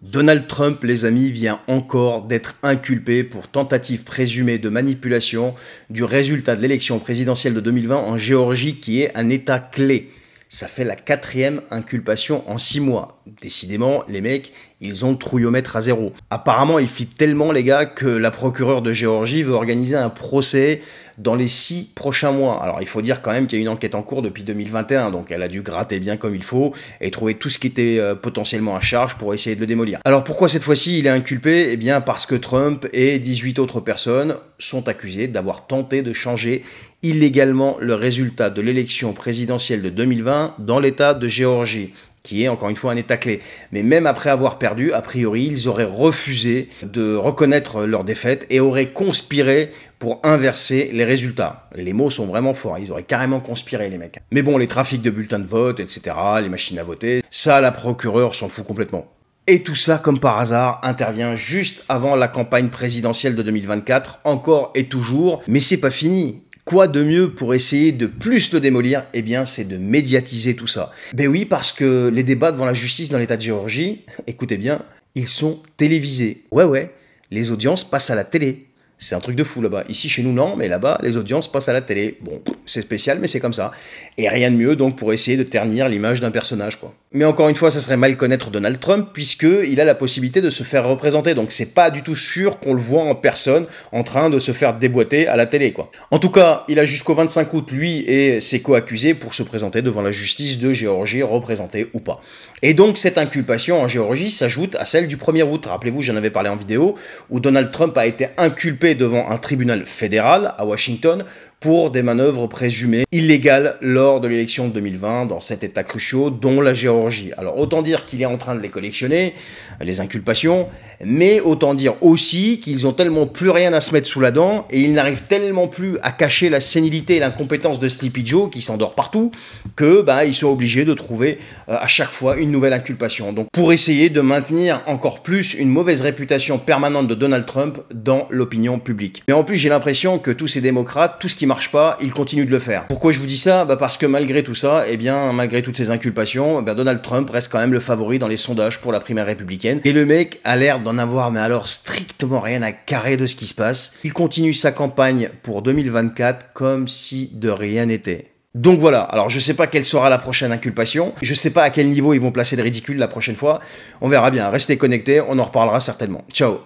Donald Trump, les amis, vient encore d'être inculpé pour tentative présumée de manipulation du résultat de l'élection présidentielle de 2020 en Géorgie, qui est un État clé. Ça fait la 4e inculpation en 6 mois. Décidément, les mecs, ils ont le trouillomètre à zéro. Apparemment, ils flippent tellement, les gars, que la procureure de Géorgie veut organiser un procès dans les 6 prochains mois. Alors, il faut dire quand même qu'il y a une enquête en cours depuis 2021, donc elle a dû gratter bien comme il faut et trouver tout ce qui était potentiellement à charge pour essayer de le démolir. Alors, pourquoi cette fois-ci il est inculpé? Eh bien, parce que Trump et 18 autres personnes sont accusés d'avoir tenté de changer illégalement le résultat de l'élection présidentielle de 2020 dans l'État de Géorgie, qui est encore une fois un État clé. Mais même après avoir perdu, a priori, ils auraient refusé de reconnaître leur défaite et auraient conspiré pour inverser les résultats. Les mots sont vraiment forts, ils auraient carrément conspiré, les mecs. Mais bon, les trafics de bulletins de vote, etc., les machines à voter, ça, la procureure s'en fout complètement. Et tout ça, comme par hasard, intervient juste avant la campagne présidentielle de 2024, encore et toujours. Mais c'est pas fini. Quoi de mieux pour essayer de plus le démolir? Eh bien, c'est de médiatiser tout ça. Ben oui, parce que les débats devant la justice dans l'État de Géorgie, écoutez bien, ils sont télévisés. Ouais, les audiences passent à la télé. C'est un truc de fou là-bas. Ici, chez nous, non, mais là-bas, les audiences passent à la télé. Bon, c'est spécial, mais c'est comme ça. Et rien de mieux, donc, pour essayer de ternir l'image d'un personnage, quoi. Mais encore une fois, ça serait mal connaître Donald Trump, puisqu'il a la possibilité de se faire représenter. Donc, c'est pas du tout sûr qu'on le voit en personne, en train de se faire déboîter à la télé, quoi. En tout cas, il a jusqu'au 25 août, lui et ses co-accusés, pour se présenter devant la justice de Géorgie, représentés ou pas. Et donc, cette inculpation en Géorgie s'ajoute à celle du 1er août. Rappelez-vous, j'en avais parlé en vidéo, où Donald Trump a été inculpé devant un tribunal fédéral à Washington pour des manœuvres présumées illégales lors de l'élection de 2020 dans 7 États cruciaux, dont la Géorgie. Alors autant dire qu'il est en train de les collectionner, les inculpations, mais autant dire aussi qu'ils ont tellement plus rien à se mettre sous la dent et ils n'arrivent tellement plus à cacher la sénilité et l'incompétence de Sleepy Joe, qui s'endort partout, que ils sont obligés de trouver à chaque fois une nouvelle inculpation. Donc pour essayer de maintenir encore plus une mauvaise réputation permanente de Donald Trump dans l'opinion publique. Mais en plus, j'ai l'impression que tous ces démocrates, tout ce qui marche pas, ils continuent de le faire. Pourquoi je vous dis ça? Parce que malgré tout ça, malgré toutes ces inculpations, Donald Trump reste quand même le favori dans les sondages pour la primaire républicaine. Et le mec a l'air d'en avoir, mais alors strictement rien à carrer de ce qui se passe. Il continue sa campagne pour 2024 comme si de rien n'était. Donc voilà, alors je sais pas quelle sera la prochaine inculpation, je sais pas à quel niveau ils vont placer le ridicule la prochaine fois, on verra bien, restez connectés, on en reparlera certainement. Ciao.